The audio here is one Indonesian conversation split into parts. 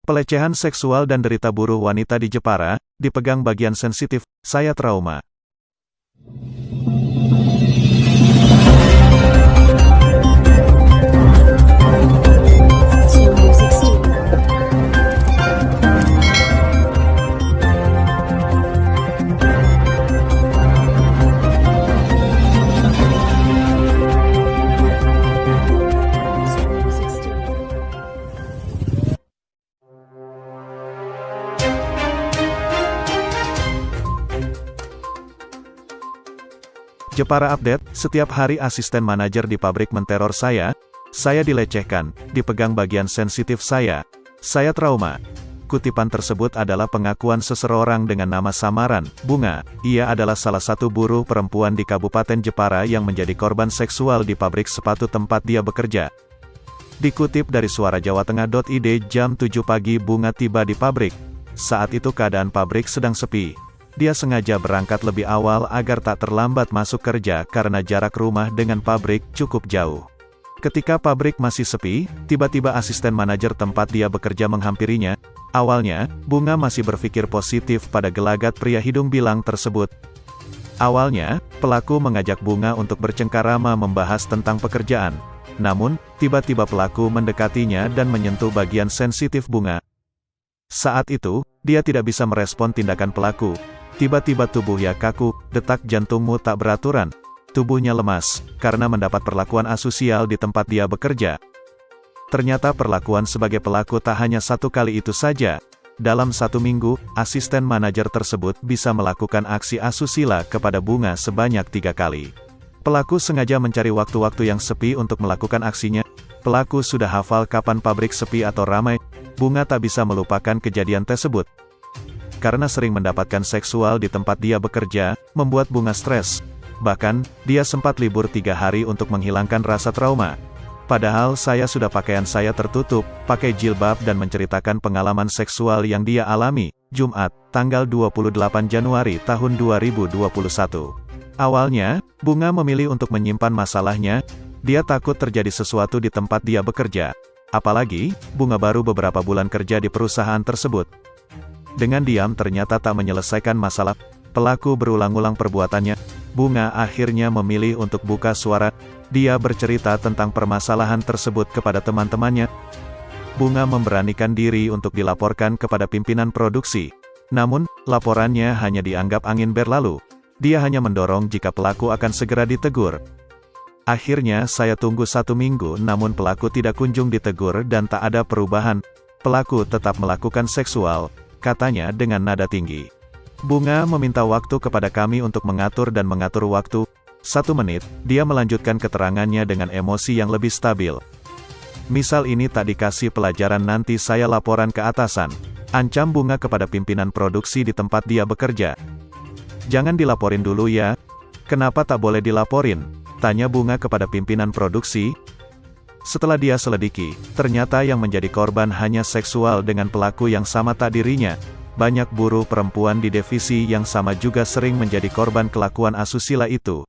Pelecehan seksual dan derita buruh wanita di Jepara, dipegang bagian sensitif, saya trauma. Jepara Update, setiap hari asisten manajer di pabrik menteror saya dilecehkan, dipegang bagian sensitif saya trauma. Kutipan tersebut adalah pengakuan seseorang dengan nama samaran, Bunga. Ia adalah salah satu buruh perempuan di Kabupaten Jepara yang menjadi korban seksual di pabrik sepatu tempat dia bekerja. Dikutip dari suarajawa-tengah.id, jam 7 pagi Bunga tiba di pabrik. Saat itu keadaan pabrik sedang sepi. Dia sengaja berangkat lebih awal agar tak terlambat masuk kerja karena jarak rumah dengan pabrik cukup jauh. Ketika pabrik masih sepi, tiba-tiba asisten manajer tempat dia bekerja menghampirinya. Awalnya, Bunga masih berpikir positif pada gelagat pria hidung bilang tersebut. Awalnya, pelaku mengajak Bunga untuk bercengkarama membahas tentang pekerjaan. Namun, tiba-tiba pelaku mendekatinya dan menyentuh bagian sensitif Bunga. Saat itu, dia tidak bisa merespon tindakan pelaku. Tiba-tiba tubuhnya kaku, detak jantungmu tak beraturan. Tubuhnya lemas, karena mendapat perlakuan asosial di tempat dia bekerja. Ternyata perlakuan sebagai pelaku tak hanya satu kali itu saja. Dalam 1 minggu, asisten manajer tersebut bisa melakukan aksi asusila kepada Bunga sebanyak 3 kali. Pelaku sengaja mencari waktu-waktu yang sepi untuk melakukan aksinya. Pelaku sudah hafal kapan pabrik sepi atau ramai. Bunga tak bisa melupakan kejadian tersebut. Karena sering mendapatkan seksual di tempat dia bekerja, membuat Bunga stres. Bahkan, dia sempat libur 3 hari untuk menghilangkan rasa trauma. Padahal sudah pakaian saya tertutup, pakai jilbab dan menceritakan pengalaman seksual yang dia alami. Jumat, tanggal 28 Januari tahun 2021. Awalnya, Bunga memilih untuk menyimpan masalahnya. Dia takut terjadi sesuatu di tempat dia bekerja. Apalagi, Bunga baru beberapa bulan kerja di perusahaan tersebut. Dengan diam ternyata tak menyelesaikan masalah. Pelaku berulang-ulang perbuatannya. Bunga akhirnya memilih untuk buka suara. Dia bercerita tentang permasalahan tersebut kepada teman-temannya. Bunga memberanikan diri untuk dilaporkan kepada pimpinan produksi. Namun, laporannya hanya dianggap angin berlalu. Dia hanya mendorong jika pelaku akan segera ditegur. Akhirnya saya tunggu 1 minggu namun pelaku tidak kunjung ditegur dan tak ada perubahan. Pelaku tetap melakukan seksual, katanya dengan nada tinggi. Bunga meminta waktu kepada kami untuk mengatur waktu. 1 menit, dia melanjutkan keterangannya dengan emosi yang lebih stabil. Misal ini tak dikasih pelajaran nanti saya laporan ke atasan. Ancam Bunga kepada pimpinan produksi di tempat dia bekerja. Jangan dilaporin dulu ya. Kenapa tak boleh dilaporin? Tanya Bunga kepada pimpinan produksi. Setelah dia selidiki, ternyata yang menjadi korban hanya seksual dengan pelaku yang sama tak dirinya. Banyak buruh perempuan di divisi yang sama juga sering menjadi korban kelakuan asusila itu.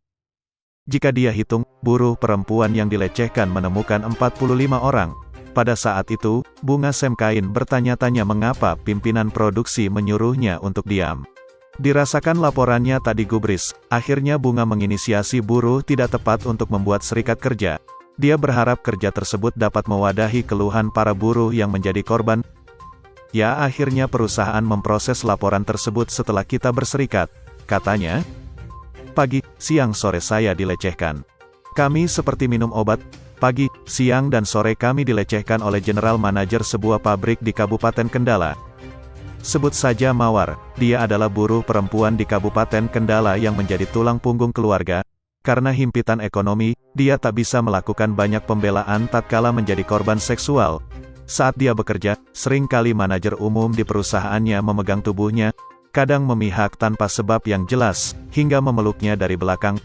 Jika dia hitung, buruh perempuan yang dilecehkan menemukan 45 orang. Pada saat itu, Bunga Semkain bertanya-tanya mengapa pimpinan produksi menyuruhnya untuk diam. Dirasakan laporannya tak digubris, akhirnya Bunga menginisiasi buruh tidak tepat untuk membuat serikat kerja. Dia berharap kerja tersebut dapat mewadahi keluhan para buruh yang menjadi korban. Ya, akhirnya perusahaan memproses laporan tersebut setelah kita berserikat. Katanya, pagi, siang, sore saya dilecehkan. Kami seperti minum obat. Pagi, siang dan sore kami dilecehkan oleh general manajer sebuah pabrik di Kabupaten Kendala. Sebut saja Mawar, dia adalah buruh perempuan di Kabupaten Kendala yang menjadi tulang punggung keluarga. Karena himpitan ekonomi, dia tak bisa melakukan banyak pembelaan tatkala menjadi korban seksual. Saat dia bekerja, seringkali manajer umum di perusahaannya memegang tubuhnya, kadang memihak tanpa sebab yang jelas, hingga memeluknya dari belakang.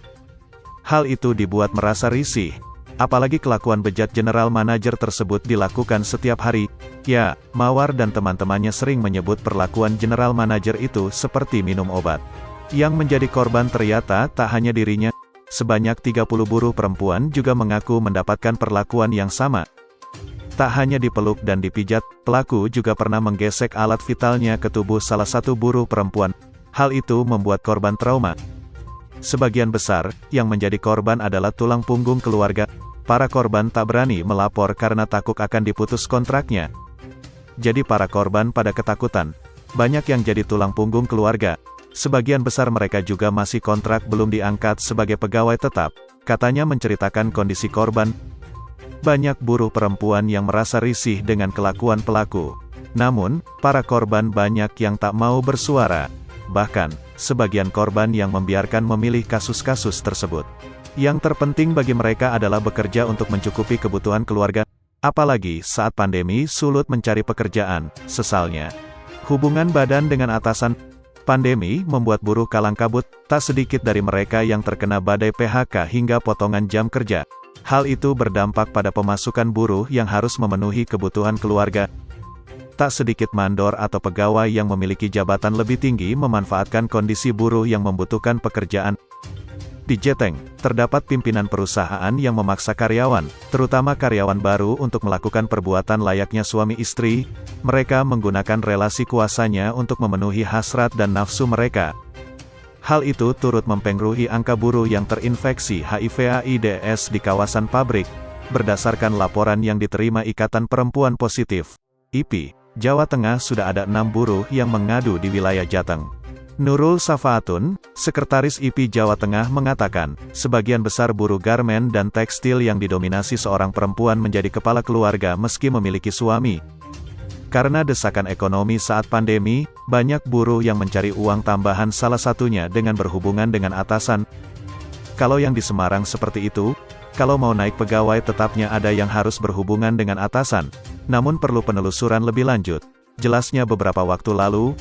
Hal itu dibuat merasa risih. Apalagi kelakuan bejat general manajer tersebut dilakukan setiap hari. Ya, Mawar dan teman-temannya sering menyebut perlakuan general manajer itu seperti minum obat. Yang menjadi korban ternyata tak hanya dirinya. Sebanyak 30 buruh perempuan juga mengaku mendapatkan perlakuan yang sama. Tak hanya dipeluk dan dipijat, pelaku juga pernah menggesek alat vitalnya ke tubuh salah satu buruh perempuan. Hal itu membuat korban trauma. Sebagian besar, yang menjadi korban adalah tulang punggung keluarga. Para korban tak berani melapor karena takut akan diputus kontraknya. Jadi para korban pada ketakutan. Banyak yang jadi tulang punggung keluarga. Sebagian besar mereka juga masih kontrak belum diangkat sebagai pegawai tetap. Katanya menceritakan kondisi korban. Banyak buruh perempuan yang merasa risih dengan kelakuan pelaku. Namun, para korban banyak yang tak mau bersuara. Bahkan, sebagian korban yang membiarkan memilih kasus-kasus tersebut. Yang terpenting bagi mereka adalah bekerja untuk mencukupi kebutuhan keluarga. Apalagi saat pandemi sulit mencari pekerjaan, sesalnya. Hubungan badan dengan atasan. Pandemi membuat buruh kalang kabut, tak sedikit dari mereka yang terkena badai PHK hingga potongan jam kerja. Hal itu berdampak pada pemasukan buruh yang harus memenuhi kebutuhan keluarga. Tak sedikit mandor atau pegawai yang memiliki jabatan lebih tinggi memanfaatkan kondisi buruh yang membutuhkan pekerjaan. Di Jateng, terdapat pimpinan perusahaan yang memaksa karyawan, terutama karyawan baru untuk melakukan perbuatan layaknya suami istri. Mereka menggunakan relasi kuasanya untuk memenuhi hasrat dan nafsu mereka. Hal itu turut mempengaruhi angka buruh yang terinfeksi HIV/AIDS di kawasan pabrik, berdasarkan laporan yang diterima Ikatan Perempuan Positif, IPI, Jawa Tengah sudah ada 6 buruh yang mengadu di wilayah Jateng. Nurul Safaatun, Sekretaris IPI Jawa Tengah mengatakan, sebagian besar buruh garmen dan tekstil yang didominasi seorang perempuan menjadi kepala keluarga meski memiliki suami. Karena desakan ekonomi saat pandemi, banyak buruh yang mencari uang tambahan salah satunya dengan berhubungan dengan atasan. Kalau yang di Semarang seperti itu, kalau mau naik pegawai tetapnya ada yang harus berhubungan dengan atasan. Namun perlu penelusuran lebih lanjut. Jelasnya beberapa waktu lalu,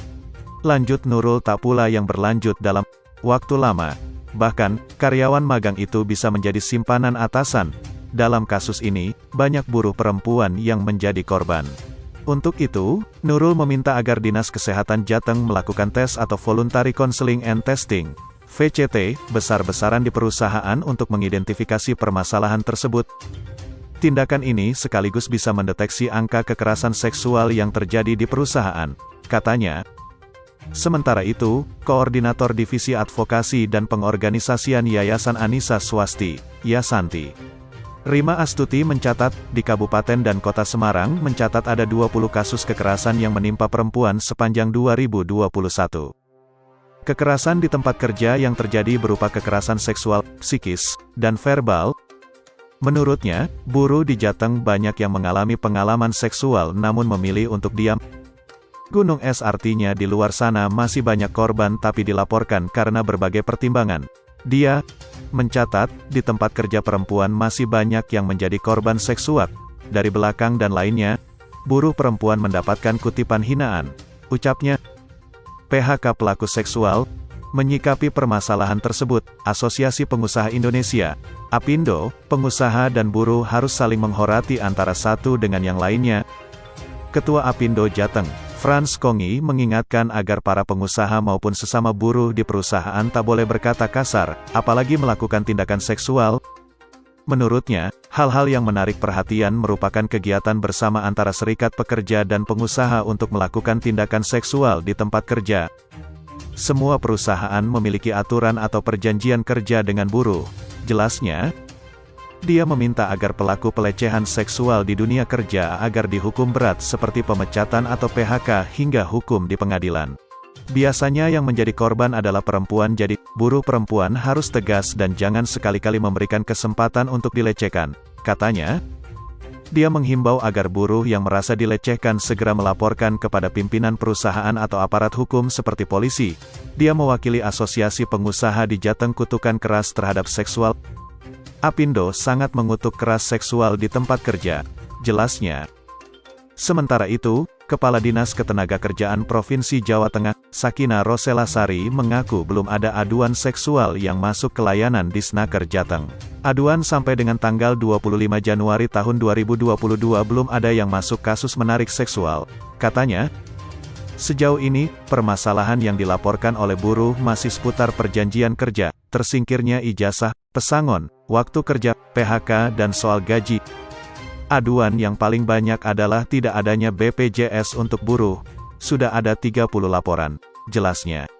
lanjut Nurul tak pula yang berlanjut dalam waktu lama. Bahkan, karyawan magang itu bisa menjadi simpanan atasan. Dalam kasus ini, banyak buruh perempuan yang menjadi korban. Untuk itu, Nurul meminta agar Dinas Kesehatan Jateng melakukan tes atau Voluntary Counseling and Testing, VCT, besar-besaran di perusahaan untuk mengidentifikasi permasalahan tersebut. Tindakan ini sekaligus bisa mendeteksi angka kekerasan seksual yang terjadi di perusahaan, katanya. Sementara itu, Koordinator Divisi Advokasi dan Pengorganisasian Yayasan Anissa Swasti, Yasanti, Rima Astuti mencatat, di Kabupaten dan Kota Semarang mencatat ada 20 kasus kekerasan yang menimpa perempuan sepanjang 2021. Kekerasan di tempat kerja yang terjadi berupa kekerasan seksual, psikis, dan verbal. Menurutnya, buruh di Jateng banyak yang mengalami pengalaman seksual namun memilih untuk diam. Gunung es artinya di luar sana masih banyak korban tapi dilaporkan karena berbagai pertimbangan. Dia mencatat, di tempat kerja perempuan masih banyak yang menjadi korban seksual, dari belakang dan lainnya. Buruh perempuan mendapatkan kutipan hinaan, ucapnya. PHK pelaku seksual. Menyikapi permasalahan tersebut, Asosiasi Pengusaha Indonesia, APindo, pengusaha dan buruh harus saling menghormati antara satu dengan yang lainnya. Ketua APindo Jateng, Frans Kongi mengingatkan agar para pengusaha maupun sesama buruh di perusahaan tak boleh berkata kasar, apalagi melakukan tindakan seksual. Menurutnya, hal-hal yang menarik perhatian merupakan kegiatan bersama antara serikat pekerja dan pengusaha untuk melakukan tindakan seksual di tempat kerja. Semua perusahaan memiliki aturan atau perjanjian kerja dengan buruh, jelasnya. Dia meminta agar pelaku pelecehan seksual di dunia kerja agar dihukum berat seperti pemecatan atau PHK hingga hukum di pengadilan. Biasanya yang menjadi korban adalah perempuan, jadi buruh perempuan harus tegas dan jangan sekali-kali memberikan kesempatan untuk dilecehkan, katanya. Dia menghimbau agar buruh yang merasa dilecehkan segera melaporkan kepada pimpinan perusahaan atau aparat hukum seperti polisi. Dia mewakili Asosiasi Pengusaha di Jateng kutukan keras terhadap seksual. APindo sangat mengutuk keras seksual di tempat kerja, jelasnya. Sementara itu, Kepala Dinas Ketenagakerjaan Provinsi Jawa Tengah, Sakina Roselasari mengaku belum ada aduan seksual yang masuk ke layanan Disnaker Jateng. Aduan sampai dengan tanggal 25 Januari tahun 2022 belum ada yang masuk kasus menarik seksual, katanya. Sejauh ini, permasalahan yang dilaporkan oleh buruh masih seputar perjanjian kerja, tersingkirnya ijazah, pesangon, waktu kerja, PHK dan soal gaji. Aduan yang paling banyak adalah tidak adanya BPJS untuk buruh. Sudah ada 30 laporan, jelasnya.